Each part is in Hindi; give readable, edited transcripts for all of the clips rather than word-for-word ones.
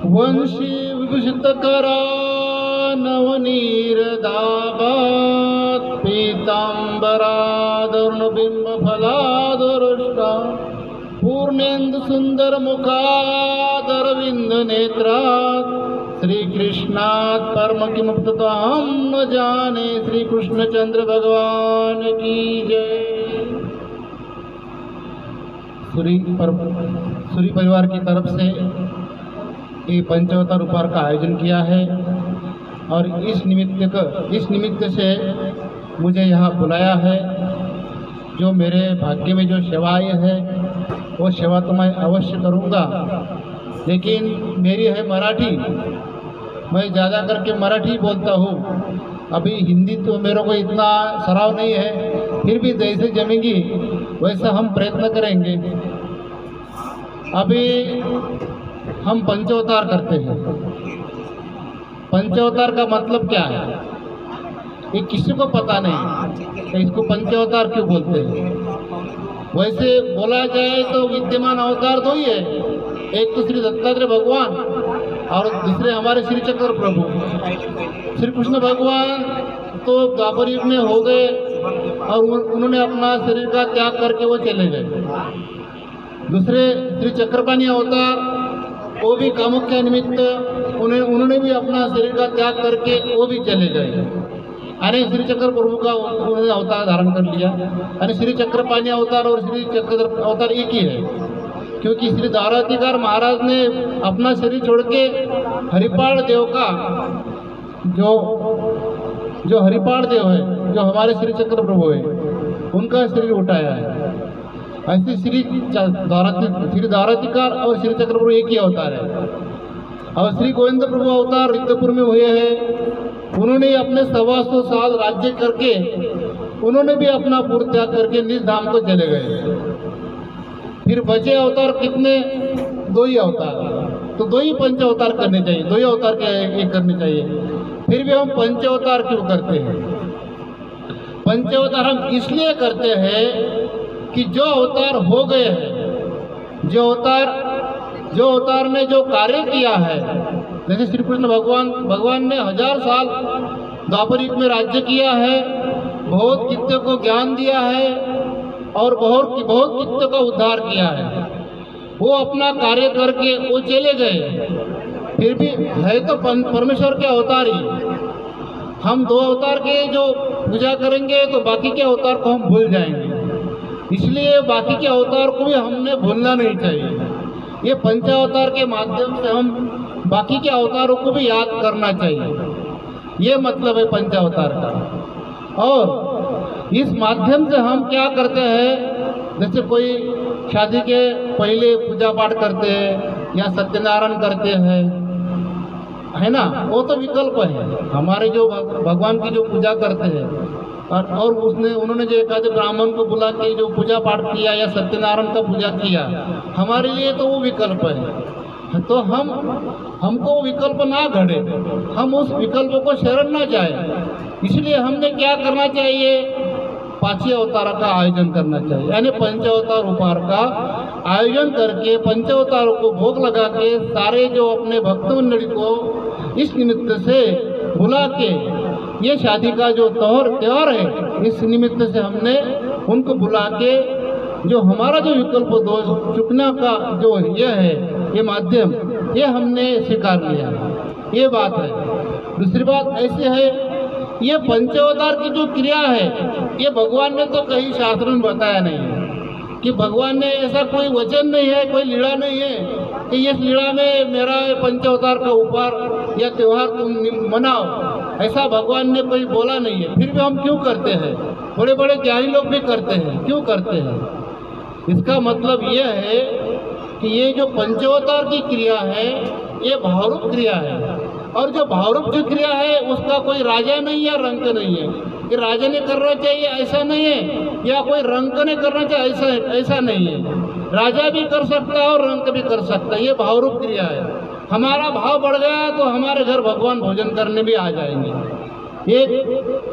वंशी विभूषित करा नवनीरदाभात पीतांबरादरुणबिंब फलादरुष्टा पूर्णेन्दु सुंदर मुखादरविंद नेत्रात् श्री कृष्णात् परम किमुक्ततां न जाने। श्री कृष्णचंद्र भगवान की जय। सूरी परिवार की तरफ से ये पंचावतार उपहार का आयोजन किया है और इस निमित्त से मुझे यहाँ बुलाया है। जो मेरे भाग्य में जो सेवाएं है वो सेवा तो मैं अवश्य करूँगा, लेकिन मेरी है मराठी, मैं ज़्यादा करके मराठी बोलता हूँ। अभी हिंदी तो मेरे को इतना सराव नहीं है, फिर भी जैसे जमेगी वैसा हम प्रयत्न करेंगे। अभी हम पंचावतार करते हैं। पंचावतार का मतलब क्या है ये किसी को पता नहीं, तो इसको पंचावतार क्यों बोलते हैं। वैसे बोला जाए तो विद्यमान अवतार दो ही है, एक तो श्री दत्तात्रेय भगवान और दूसरे हमारे श्री चक्र प्रभु। श्री कृष्ण भगवान तो द्वापर युग में हो गए और उन्होंने अपना शरीर का त्याग करके वो चले गए। दूसरे श्री चक्रपाणी अवतार वो भी कामुख्या निमित्त उन्होंने भी अपना शरीर का त्याग करके वो भी चले गए। अरे श्री चक्र प्रभु का उन्होंने अवतार धारण कर लिया। अरे श्री चक्रपाणी अवतार और श्री चक्र अवतार एक ही है, क्योंकि श्री द्वाराधिकार महाराज ने अपना शरीर छोड़ के हरिपाल देव का जो हरिपाल देव है, जो हमारे श्री चक्र प्रभु है, उनका शरीर उठाया है। ऐसे श्री द्वाराधिकार और श्री चक्र प्रभु एक ही अवतार है। और श्री गोविंद प्रभु अवतार रिद्धपुर में हुए हैं। उन्होंने अपने 125 साल राज्य करके उन्होंने भी अपना पूर्ण त्याग करके निज धाम को चले गए। फिर बचे अवतार कितने? 2 ही अवतार, तो 2 ही पंच अवतार करने चाहिए, 2 ही अवतार के एक करने चाहिए। फिर भी हम पंच अवतार क्यों करते हैं? पंच अवतार हम इसलिए करते हैं कि जो अवतार हो गए हैं, जो अवतार ने जो कार्य किया है, जैसे श्री कृष्ण भगवान ने 1000 साल द्वापर युग में राज्य किया है, बहुत कित्ते को ज्ञान दिया है और बहुत कित्ते का उद्धार किया है। वो अपना कार्य करके वो चले गए। फिर भी है तो परमेश्वर के अवतार ही। हम 2 अवतार के जो पूजा करेंगे तो बाकी के अवतार को हम भूल जाएंगे। इसलिए बाकी के अवतार को भी हमने भूलना नहीं चाहिए। ये पंचावतार के माध्यम से हम बाकी के अवतारों को भी याद करना चाहिए। ये मतलब है पंचावतार का। और इस माध्यम से हम क्या करते हैं, जैसे कोई शादी के पहले पूजा पाठ करते हैं या सत्यनारायण करते हैं, है ना, वो तो विकल्प है। हमारे जो भगवान की जो पूजा करते हैं और उन्होंने जो एक आधे ब्राह्मण को बुला के जो पूजा पाठ किया या सत्यनारायण का पूजा किया, हमारे लिए तो वो विकल्प है। तो हमको विकल्प ना घड़े, हम उस विकल्प को शरण ना जाए। इसलिए हमने क्या करना चाहिए, 5 अवतार का आयोजन करना चाहिए, यानी पंचावतार उपहार का आयोजन करके पंचावतारों को भोग लगा के सारे जो अपने भक्त मंडली को इस निमित्त से बुला के, ये शादी का जो त्योहार है, इस निमित्त से हमने उनको बुला के जो हमारा जो विकल्प दोष चुकने का जो ये है, ये माध्यम, ये हमने स्वीकार लिया। ये बात है। दूसरी बात ऐसी है, ये पंचावतार की जो क्रिया है, ये भगवान ने तो कहीं शास्त्र में बताया नहीं है कि भगवान ने ऐसा कोई वचन नहीं है, कोई लीला नहीं है कि इस लीला में मेरा पंचावतार का उपहार या त्यौहार तुम मनाओ, ऐसा भगवान ने कोई बोला नहीं है। फिर भी हम क्यों करते हैं? बड़े बड़े ज्ञानी लोग भी करते हैं, क्यों करते हैं? इसका मतलब ये है कि ये जो पंचावतार की क्रिया है, ये भावरूप क्रिया है। और जो भावरूप जो क्रिया है, उसका कोई राजा नहीं है, रंक नहीं है कि राजा ने करना चाहिए ऐसा नहीं है, या कोई रंक ने करना चाहिए ऐसा नहीं है। राजा भी कर सकता है और रंक भी कर सकता है। ये भावरूप क्रिया है। हमारा भाव बढ़ गया तो हमारे घर भगवान भोजन करने भी आ जाएंगे। एक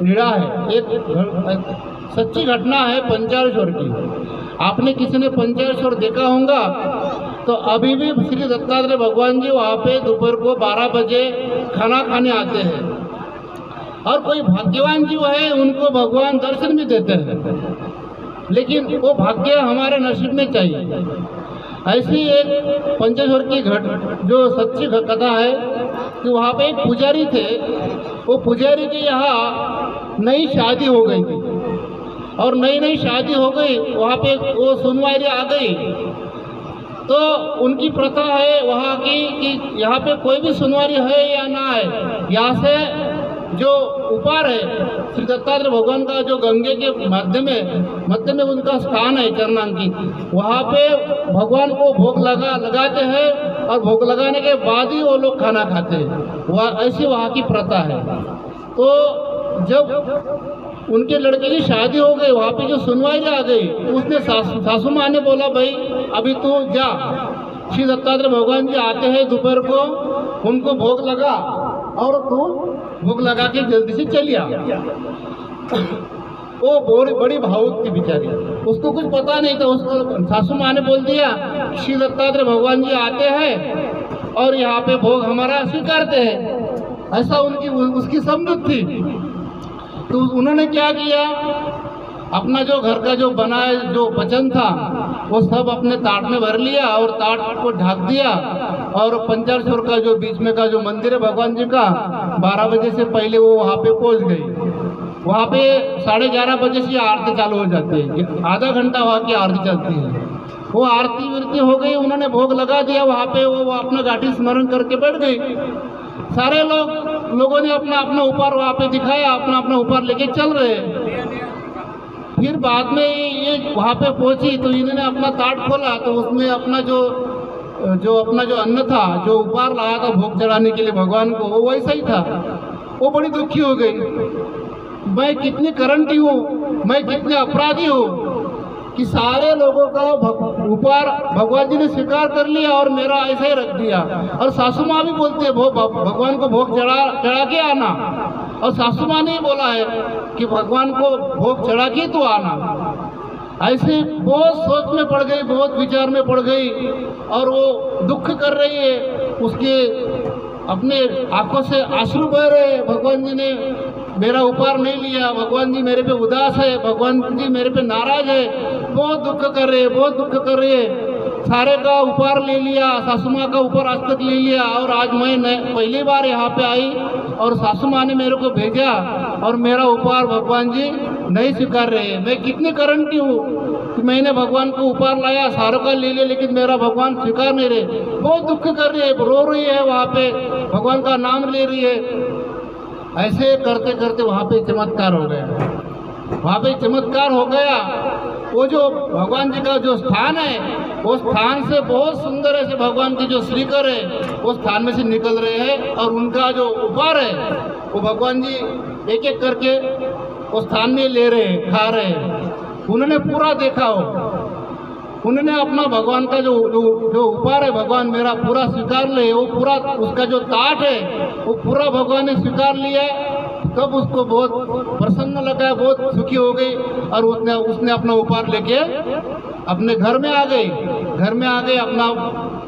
लीला है, एक सच्ची घटना है पंचारेश्वर की। आपने किसी ने पंचारेश्वर देखा होगा तो अभी भी श्री दत्तात्रेय भगवान जी वहाँ पे दोपहर को 12 बजे खाना खाने आते हैं। और कोई भाग्यवान जीव है उनको भगवान दर्शन भी देते हैं, लेकिन वो भाग्य हमारे नसीब में चाहिए। ऐसी एक पंचेश्वर की जो सच्ची कथा है कि वहाँ पे एक पुजारी थे। वो पुजारी के यहाँ नई शादी हो गई थी, और नई शादी हो गई, वहाँ पे वो सुनवारी आ गई। तो उनकी प्रथा है वहाँ की कि यहाँ पे कोई भी सुनवारी है या ना है, यहाँ से जो ऊपर है श्री दत्तात्रेय भगवान का जो गंगे के मध्य में उनका स्थान है चरणांकित, वहाँ पे भगवान को भोग लगाते हैं, और भोग लगाने के बाद ही वो लोग खाना खाते हैं। वह ऐसी वहाँ की प्रथा है। तो जब उनके लड़के की शादी हो गई, वहाँ पे जो सुनवाई आ गई, उसने सासू माँ ने बोला, भाई अभी तू जा, श्री दत्तात्रेय भगवान जी आते हैं दोपहर को, उनको भोग लगा और तू भोग लगा के जल्दी से चली आ। वो बड़ी भावुक थी बेचारी, उसको कुछ पता नहीं था। उसको सासू माँ ने बोल दिया श्री दत्तात्रेय भगवान जी आते हैं और यहाँ पे भोग हमारा स्वीकारते हैं, ऐसा उसकी समझ थी। तो उन्होंने क्या किया, अपना जो घर का जो बना जो वचन था वो सब अपने ताट में भर लिया और ताट को ढक दिया। और पंचाक्षर का जो बीच में का जो मंदिर है भगवान जी का, 12 बजे से पहले वो वहाँ पे पहुँच गई। वहाँ पे 11:30 बजे से आरती चालू हो जाती है, आधा घंटा वहाँ की आरती चलती है। वो आरती विरती हो गई, उन्होंने भोग लगा दिया वहाँ पे, वो अपना घाटी स्मरण करके बैठ गई। सारे लोगों ने अपना अपना ऊपर वहाँ पे दिखाया, अपना अपना ऊपर लेके चल रहे। फिर बाद में ये वहाँ पे पहुँची तो इन्होंने अपना ताट खोला, तो उसमें अपना जो अन्न था, जो उपहार लाया था भोग चढ़ाने के लिए भगवान को, वो वैसा ही था। वो बड़ी दुखी हो गई, मैं कितनी करंटी हूँ, मैं कितने अपराधी हूँ कि सारे लोगों का उपहार भगवान जी ने स्वीकार कर लिया और मेरा ऐसा ही रख दिया। और सासू माँ भी बोलते हैं भगवान को भोग चढ़ा के आना, और सासू माँ ने ही बोला है कि भगवान को भोग चढ़ा के तो आना। ऐसे बहुत सोच में पड़ गई, बहुत विचार में पड़ गई, और वो दुख कर रही है, उसके अपने आंखों से आंसू बह रहे। भगवान जी ने मेरा उपहार नहीं लिया, भगवान जी मेरे पे उदास है, भगवान जी मेरे पे नाराज है, बहुत दुख कर रहे, बहुत दुख कर रहे। सारे का उपहार ले लिया, सासू माँ का उपहार आज तक ले लिया, और आज मैं पहली बार यहाँ पे आई और सासू माँ ने मेरे को भेजा और मेरा उपहार भगवान जी नहीं स्वीकार रहे। मैं कितनी करंटी हूँ कि मैंने भगवान को उपहार लाया, सारों का ले लिया, लेकिन मेरा भगवान स्वीकार नहीं रहे। बहुत दुख कर रही है, रो रही है, वहाँ पे भगवान का नाम ले रही है। ऐसे करते करते वहाँ पे चमत्कार हो गया, वहाँ पे चमत्कार हो गया। वो जो भगवान जी का जो स्थान है, वो स्थान से बहुत सुंदर ऐसे भगवान की जो श्रीकर है वो स्थान में से निकल रहे हैं, और उनका जो उपहार है वो भगवान जी एक एक करके वो स्थान में ले रहे हैं, खा रहे हैं। उन्होंने पूरा देखा हो, उन्होंने अपना भगवान का जो उपहार है, भगवान मेरा पूरा स्वीकार ले, वो पूरा उसका जो ताट है वो पूरा भगवान ने स्वीकार लिया। तब उसको बहुत प्रसन्न लगा, बहुत सुखी हो गई, और उसने अपना उपहार लेके अपने घर में आ गई। घर में आ गई, अपना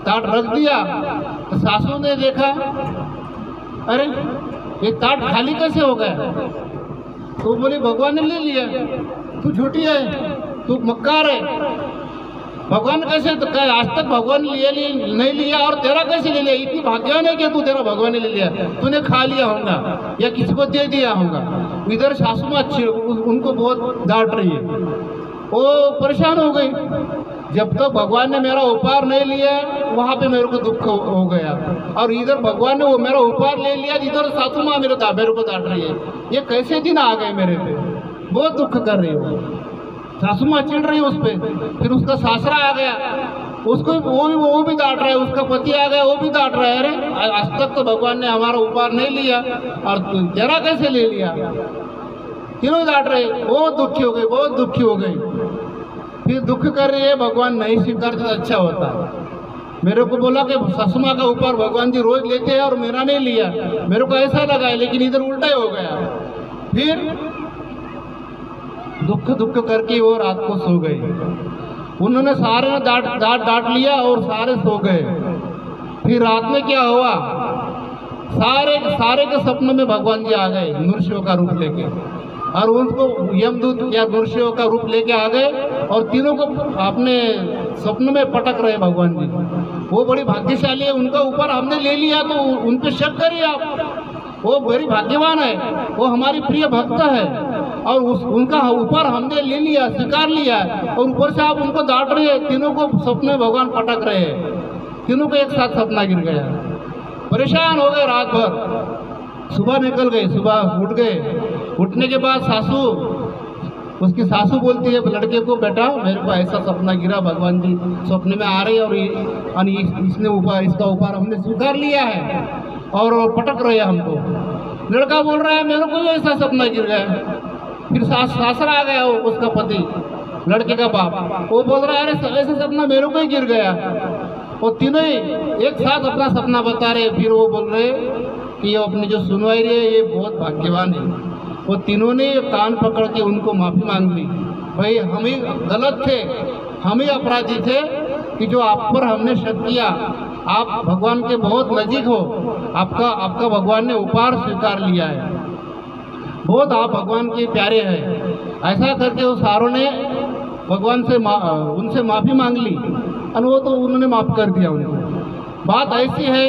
ताट रख दिया। तो सासू ने देखा, अरे ये ताट खाली कैसे हो गया? तो बोली भगवान ने ले लिया। तू झूठी है, तू मक्कार है, भगवान कैसे? तो कह आज तक भगवान नहीं लिया, और तेरा कैसे ले लिया? इतनी भाग्यवान है कि तू तेरा भगवान ने ले लिया, तूने खा लिया होगा या किसी को दे दिया होगा। इधर सासू माँ अच्छी, उनको बहुत डांट रही है, वो परेशान हो गई। जब तक भगवान ने मेरा उपहार नहीं लिया वहाँ पे मेरे को दुख हो गया, और इधर भगवान ने वो मेरा उपहार ले लिया, इधर सासू माँ मेरे को डांट रही है। ये कैसे दिन आ गए मेरे पे, बहुत दुख कर रही है। सासू माँ चिढ़ रही है उस पर। फिर उसका सासरा आ गया, उसको वो भी डांट रहा है, उसका पति आ गया, वो भी डांट रहा है, अरे आज तक तो भगवान ने हमारा उपहार नहीं लिया और तेरा कैसे ले लिया? तीनों डांट रहे, बहुत दुखी हो गई, बहुत दुखी हो गई। फिर दुख कर रही है, भगवान नहीं स्वीकारते तो अच्छा होता। मेरे को बोला कि सासू माँ का उपहार भगवान जी रोज लेते हैं और मेरा नहीं लिया, मेरे को ऐसा लगा है, लेकिन इधर उल्टा ही हो गया। फिर दुख करके वो रात को सो गई। उन्होंने सारे ने डांट लिया और सारे सो गए। फिर रात में क्या हुआ, सारे के सपनों में भगवान जी आ गए नृसिंह का रूप लेके, और उनको यमदूत या नृसिंह का रूप लेके आ गए और तीनों को अपने सपनों में पटक रहे भगवान जी। वो बड़ी भाग्यशाली है, उनका ऊपर हमने ले लिया तो उन पे शक करिए आप। वो बड़ी भाग्यवान है, वो हमारी प्रिय भक्त है और उनका ऊपर हमने ले लिया, स्वीकार लिया, और ऊपर से आप उनको डांट रहे हैं। तीनों को सपने भगवान पटक रहे हैं, तीनों को एक साथ सपना गिर गया। परेशान हो गए रात भर। सुबह निकल गए, सुबह उठ गए। उठने के बाद उसकी सासू बोलती है लड़के को, बेटा मेरे को ऐसा सपना गिरा, भगवान जी सपने में आ रहे हैं और इसका ऊपर हमने स्वीकार लिया है और पटक रहे हैं हमको। लड़का बोल रहा है मेरे को भी ऐसा सपना गिर गया। फिर सासरा आ गया उसका पति, लड़के का बाप, वो बोल रहा है अरे ऐसा सपना मेरे को ही गिर गया। वो तीनों ही एक साथ अपना सपना बता रहे। फिर वो बोल रहे कि ये अपनी जो सुनवाई रही है ये बहुत भाग्यवान है। वो तीनों ने कान पकड़ के उनको माफ़ी मांग ली, भाई हम ही गलत थे, हम ही अपराधी थे कि जो आप पर हमने शक किया। आप भगवान के बहुत नजीक हो, आपका भगवान ने उपहार स्वीकार लिया है, बहुत आप भगवान के प्यारे हैं। ऐसा करके वो सारों ने भगवान से उनसे माफ़ी मांग ली और वो तो उन्होंने माफ़ कर दिया उनको। बात ऐसी है,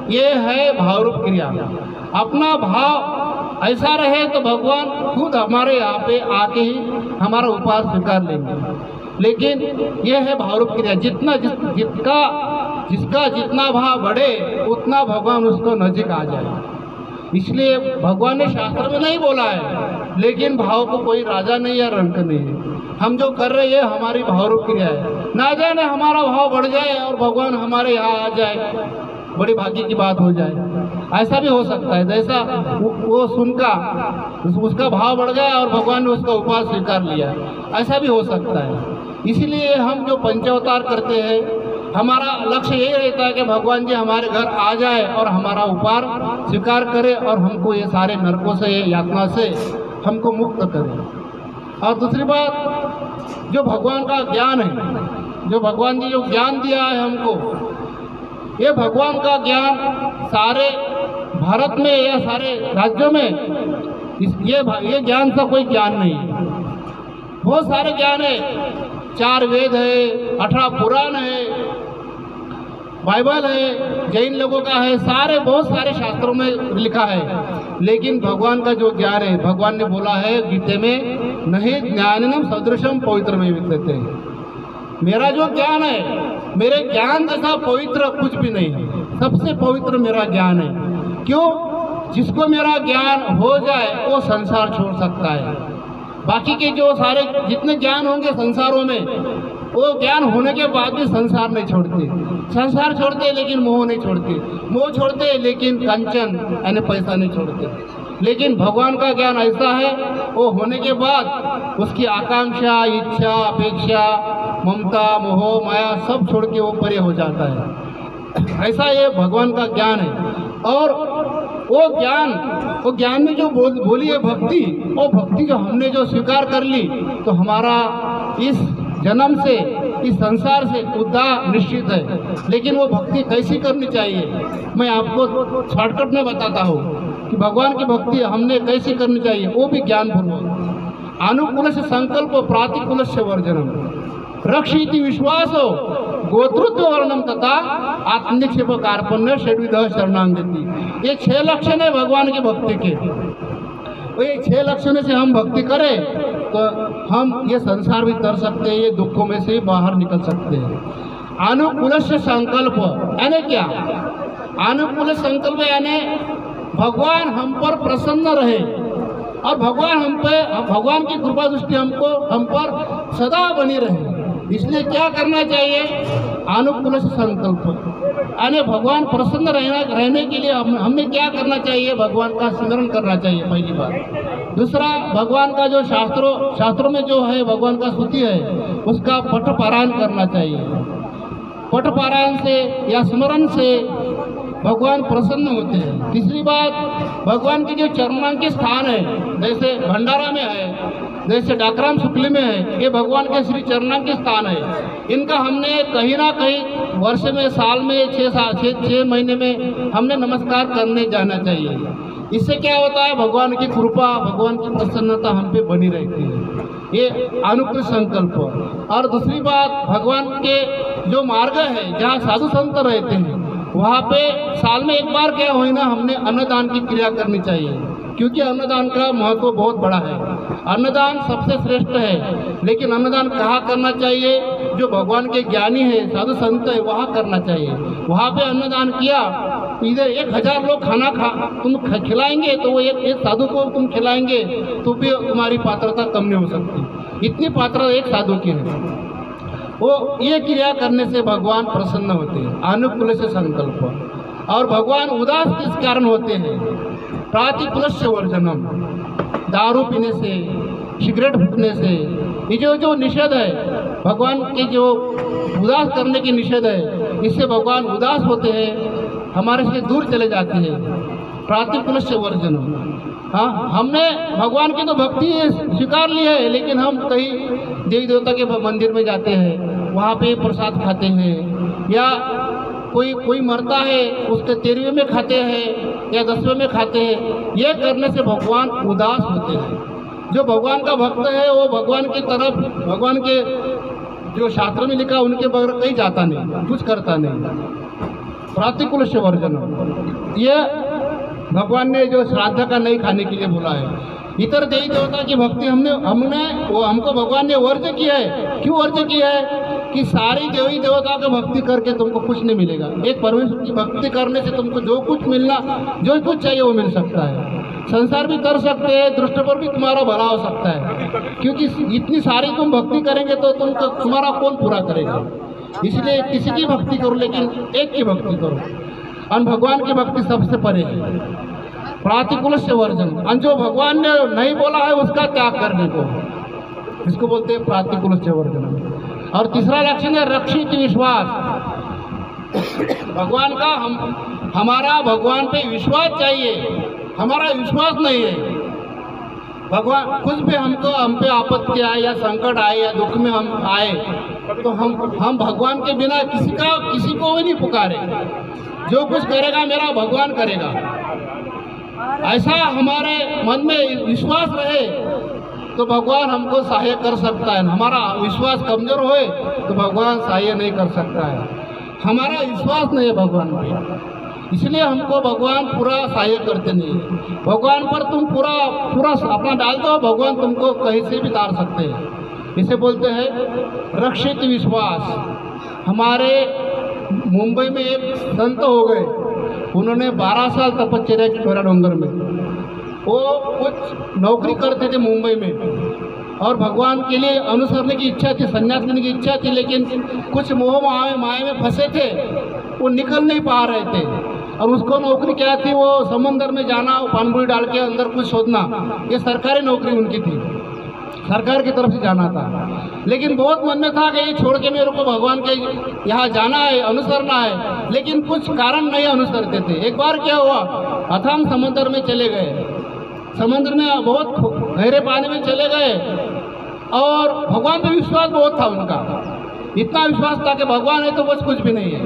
ये है भावरूप क्रिया। अपना भाव ऐसा रहे तो भगवान खुद हमारे यहाँ पे आके ही हमारा उपहार स्वीकार लेंगे। लेकिन यह है भावरूप क्रिया, जिसका जितना भाव बढ़े उतना भगवान उसको नजीक आ जाए। इसलिए भगवान ने शास्त्र में नहीं बोला है, लेकिन भाव को कोई राजा नहीं या रंक नहीं है। हम जो कर रहे हैं हमारी भावरूप क्रिया है। ना जाने हमारा भाव बढ़ जाए और भगवान हमारे यहाँ आ जाए, बड़ी भाग्य की बात हो जाए। ऐसा भी हो सकता है, जैसा वो सुनका उसका भाव बढ़ गया और भगवान ने उसका उपहार स्वीकार लिया, ऐसा भी हो सकता है। इसीलिए हम जो पंचावतार करते हैं, हमारा लक्ष्य यही रहता है कि भगवान जी हमारे घर आ जाए और हमारा उपहार स्वीकार करे और हमको ये सारे नरकों से, यातना से हमको मुक्त करे। और दूसरी बात, जो भगवान का ज्ञान है, जो भगवान जी जो ज्ञान दिया है हमको, ये भगवान का ज्ञान सारे भारत में या सारे राज्यों में ये ज्ञान सा कोई ज्ञान नहीं है। बहुत सारे ज्ञान है, 4 वेद है, 18 पुराण है, बाइबल है, जैन लोगों का है, सारे बहुत सारे शास्त्रों में लिखा है। लेकिन भगवान का जो ज्ञान है, भगवान ने बोला है गीता में, नहीं ज्ञानम सदृशम पवित्र में विद्यते। मेरा जो ज्ञान है, मेरे ज्ञान जैसा पवित्र कुछ भी नहीं है, सबसे पवित्र मेरा ज्ञान है। क्यों? जिसको मेरा ज्ञान हो जाए वो संसार छोड़ सकता है। बाकी के जो सारे जितने ज्ञान होंगे संसारों में, वो ज्ञान होने के बाद भी संसार नहीं छोड़ते। संसार छोड़ते लेकिन मोह नहीं छोड़ते, मोह छोड़ते लेकिन कंचन यानी पैसा नहीं छोड़ते। लेकिन भगवान का ज्ञान ऐसा है, वो होने के बाद उसकी आकांक्षा, इच्छा, अपेक्षा, ममता, मोह, माया सब छोड़ के वो परे हो जाता है। ऐसा ये भगवान का ज्ञान है। और वो ज्ञान में जो बोली है भक्ति, वो भक्ति जो हमने जो स्वीकार कर ली, तो हमारा इस जन्म से, इस संसार से उद्धार निश्चित है। लेकिन वो भक्ति कैसी करनी चाहिए, मैं आपको शॉर्टकट में बताता हूँ कि भगवान की भक्ति हमने कैसी करनी चाहिए, वो भी ज्ञानपूर्वक। अनुकूल से संकल्प, प्रातिकूल से वर्जनम, रक्षिति विश्वासो, गोत्रत्व वर्णम तथा आत्मनिक्षेप कार्पण्य, षड्विध शरणागति। ये 6 लक्षण है भगवान की भक्ति के। ये 6 लक्षणों से हम भक्ति करें तो हम ये संसार भी तर सकते हैं, ये दुखों में से बाहर निकल सकते हैं। अनुकूल से संकल्प यानी क्या? अनुकूल संकल्प यानी भगवान हम पर प्रसन्न रहे और भगवान की कृपा दृष्टि हम पर सदा बनी रहे। इसलिए क्या करना चाहिए? अनुकूल से संकल्प यानी भगवान प्रसन्न रहने के लिए हमने क्या करना चाहिए? भगवान का स्मरण करना चाहिए, पहली बात। दूसरा, भगवान का जो शास्त्रों में जो है भगवान का स्तुति है, उसका पठ पारायण करना चाहिए। पठ पारायण से या स्मरण से भगवान प्रसन्न होते हैं। तीसरी बात, भगवान के जो चरणांकित स्थान है, जैसे भंडारा में है, जैसे डाकराम शुक्ल में है, ये भगवान के श्री चरणांकित स्थान है। इनका हमने कहीं ना कहीं वर्ष में, साल में, 6 महीने में हमने नमस्कार करने जाना चाहिए। इससे क्या होता है, भगवान की कृपा, भगवान की प्रसन्नता हम पे बनी रहती है। ये अनुकृत संकल्प। और दूसरी बात, भगवान के जो मार्ग है जहाँ साधु संत रहते हैं वहाँ पे साल में एक बार क्या हो ना, हमने अन्नदान की क्रिया करनी चाहिए, क्योंकि अन्नदान का महत्व बहुत बड़ा है। अन्नदान सबसे श्रेष्ठ है, लेकिन अन्नदान कहाँ करना चाहिए? जो भगवान के ज्ञानी है, साधु संत है, वहाँ करना चाहिए। वहाँ पे अन्नदान किया, इधर 1000 लोग खाना तुम खिलाएंगे तो वो एक साधु को तुम खिलाएंगे तो भी तुम्हारी पात्रता कम नहीं हो सकती। इतनी पात्रता एक साधु की है। वो ये क्रिया करने से भगवान प्रसन्न होते हैं। अनुकूल से संकल्प। और भगवान उदास किस कारण होते हैं? प्रातिकूल्य वर्जनम, दारू पीने से, सिगरेट फूकने से, ये जो निषेध है, भगवान के जो उदास करने की निषेध है, इससे भगवान उदास होते हैं, हमारे से दूर चले जाते हैं। प्रातिकूल्य वर्जनम। हाँ, हमने भगवान की तो भक्ति स्वीकार ली है, लेकिन हम कहीं देवी देवता के मंदिर में जाते हैं, वहाँ पे प्रसाद खाते हैं, या कोई मरता है उसके 13वें में खाते हैं या 10वें में खाते हैं। ये करने से भगवान उदास होते हैं। जो भगवान का भक्त है वो भगवान की तरफ, भगवान के जो शास्त्र में लिखा उनके बगैर कहीं जाता नहीं, कुछ करता नहीं। प्रातिकूल्य वर्जनम, ये भगवान ने जो श्राद्ध का नहीं खाने के लिए बोला है। इतर देवी देवता की भक्ति हमको भगवान ने वर्ज किया है। क्यों वर्ज किया है? कि सारी देवी देवता की भक्ति करके तुमको कुछ नहीं मिलेगा। एक परमेश्वर की भक्ति करने से तुमको जो कुछ मिलना, जो कुछ चाहिए वो मिल सकता है। संसार भी कर सकते हैं, दृष्टि पर भी तुम्हारा भला हो सकता है, क्योंकि इतनी सारी तुम भक्ति करेंगे तो तुम्हारा कौन पूरा करेगा। इसलिए किसी की भक्ति करो, लेकिन एक की भक्ति करो। और भगवान की भक्ति सबसे परे है। प्रातिकूल्य वर्जन, और जो भगवान ने नहीं बोला है उसका त्याग करने को, इसको बोलते हैं प्रातिकूल्य वर्जन। और तीसरा लक्षण है रक्षित विश्वास। भगवान का हमारा भगवान पे विश्वास चाहिए। हमारा विश्वास नहीं है, भगवान कुछ भी हम पे आपत्ति आए या संकट आए या दुख में हम आए तो हम भगवान के बिना किसी को भी नहीं पुकारे। जो कुछ करेगा मेरा भगवान करेगा, ऐसा हमारे मन में विश्वास रहे तो भगवान हमको सहाय कर सकता है। हमारा विश्वास कमजोर होए तो भगवान सहाय नहीं कर सकता है। हमारा विश्वास नहीं है भगवान पे, इसलिए हमको भगवान पूरा सहाय करते नहीं। भगवान पर तुम पूरा अपना डाल दो, भगवान तुमको कहीं से भी तार सकते हैं। इसे बोलते हैं रक्षित विश्वास। हमारे मुंबई में एक संत हो गए, उन्होंने 12 साल तपश्चर्या की कोरा डोंगर में। वो कुछ नौकरी करते थे मुंबई में और भगवान के लिए अनुसरने की इच्छा थी, संन्यास लेने की इच्छा थी, लेकिन कुछ मोह माया में फंसे थे, वो निकल नहीं पा रहे थे। और उसको नौकरी क्या थी, वो समंदर में जाना, पानबुड़ी डाल के अंदर कुछ शोधना, ये सरकारी नौकरी उनकी थी, सरकार की तरफ से जाना था। लेकिन बहुत मन में था कि ये छोड़ के मेरे को भगवान के यहाँ जाना है, अनुसरना है, लेकिन कुछ कारण नहीं अनुसरते थे। एक बार क्या हुआ, अथाम समुद्र में चले गए, समुद्र में बहुत गहरे पानी में चले गए और भगवान पे विश्वास बहुत था उनका। इतना विश्वास था कि भगवान है तो बस कुछ भी नहीं है।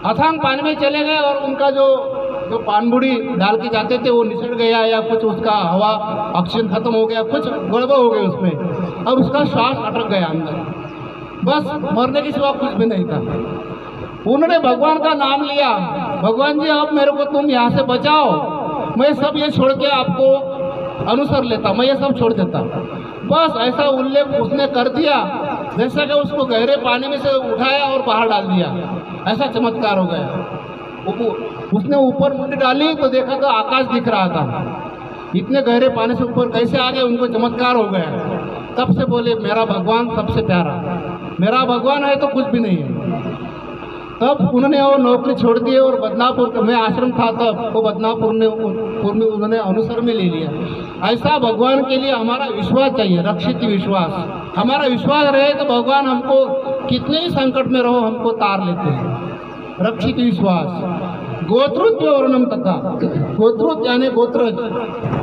अथांग पानी में चले गए और उनका जो पानबुड़ी डाल के जाते थे वो निसट गया, या कुछ उसका हवा ऑक्सीजन खत्म हो गया, कुछ गड़बड़ हो गई उसमें और उसका श्वास अटक गया अंदर, बस मरने के सिवा कुछ भी नहीं था। उन्होंने भगवान का नाम लिया, भगवान जी अब मेरे को तुम यहाँ से बचाओ, मैं सब ये छोड़ के आपको अनुसर लेता, मैं ये सब छोड़ देता। बस ऐसा उल्लेख उसने कर दिया जैसा कि उसको गहरे पानी में से उठाया और बाहर डाल दिया, ऐसा चमत्कार हो गया। उसने ऊपर मुंडी डाली तो देखा तो आकाश दिख रहा था। इतने गहरे पानी से ऊपर कैसे आ गए, उनको चमत्कार हो गया। तब से बोले मेरा भगवान सबसे प्यारा, मेरा भगवान है तो कुछ भी नहीं है। तब उन्होंने वो नौकरी छोड़ दी और बदनापुर में आश्रम था, तब वो बदनापुर में उन्होंने अनुसर में ले लिया। ऐसा भगवान के लिए हमारा विश्वास चाहिए, रक्षित विश्वास। हमारा विश्वास रहे तो भगवान हमको कितने ही संकट में रहो हमको तार लेते हैं। रक्षित विश्वास। गोत्रोत वर्णम तथा, गोत्रोत यानी गोत्रज,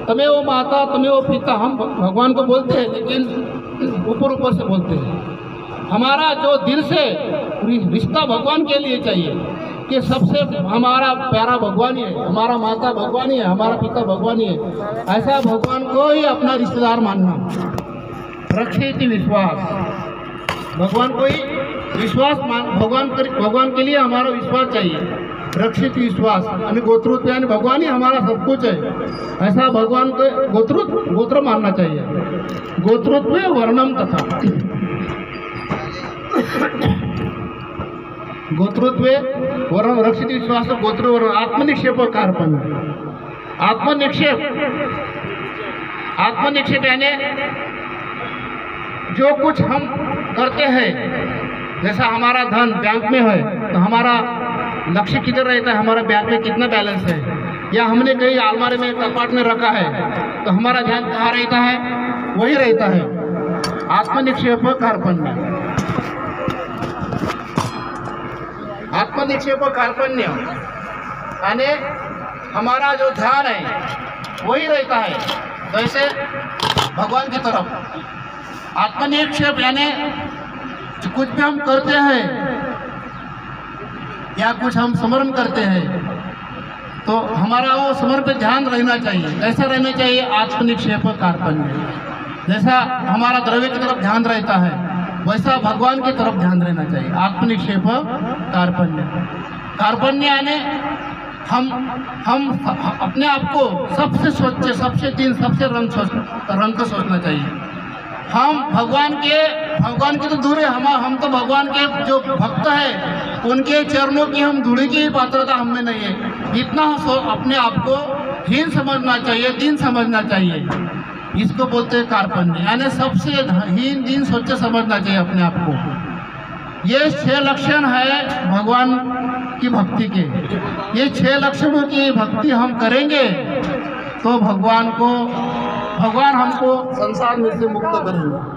तमेव माता तमेव पिता, हम भगवान को बोलते हैं लेकिन ऊपर ऊपर से बोलते हैं। हमारा जो दिल से रिश्ता भगवान के लिए चाहिए कि सबसे हमारा प्यारा भगवान ही है, हमारा माता भगवान ही है, हमारा पिता भगवान ही है, ऐसा भगवान को ही अपना रिश्तेदार मानना। रक्षित विश्वास, भगवान को ही विश्वास भगवान के लिए हमारा विश्वास चाहिए। रक्षित विश्वास यानी गोत्रुत यानी भगवान ही हमारा सब कुछ है, ऐसा भगवान को गोत्र मानना चाहिए। गोत्रुत्व वर्णम तथा, गोत्रुत्व वर्ण रक्षित विश्वास गोत्र वर्ण आत्मनिक्षेप कार्पण, आत्मनिक्षेप यानी जो कुछ हम करते हैं, जैसा हमारा धन बैंक में है तो हमारा लक्ष्य किधर रहता है, हमारा बैंक में कितना बैलेंस है, या हमने कहीं अलमारी में कपाट में रखा है तो हमारा ध्यान कहाँ रहता है, वही रहता है। आत्मनिक्षेप कार्पण्य, आत्मनिक्षेप कार्पण्य यानी हमारा जो ध्यान है वही रहता है वैसे भगवान की तरफ। आत्मनिक्षेप यानी कुछ भी हम करते हैं या कुछ हम स्मरण करते हैं तो हमारा वो स्मरण पे ध्यान रहना चाहिए। कैसा रहना चाहिए? आत्मनिक्षेप कार्पण्य, जैसा हमारा द्रव्य की तरफ ध्यान रहता है वैसा भगवान की तरफ ध्यान रहना चाहिए। आत्मनिक्षेप कार्पण्य, कार्पण्य यानी हम अपने आप को सबसे स्वच्छ, सबसे दिन, सबसे रंग को सोचना चाहिए। हम भगवान के तो दूर है, हम तो भगवान के जो भक्त है उनके चरणों की हम धूड़ी की पात्रता हमें नहीं है। इतना अपने आप को हीन समझना चाहिए, दीन समझना चाहिए। इसको बोलते हैं कार्पण्य, यानी सबसे हीन दीन स्वच्छ समझना चाहिए अपने आप को। ये 6 लक्षण है भगवान की भक्ति के। ये 6 लक्षणों की भक्ति हम करेंगे तो भगवान हमको संसार में से मुक्त करेंगे।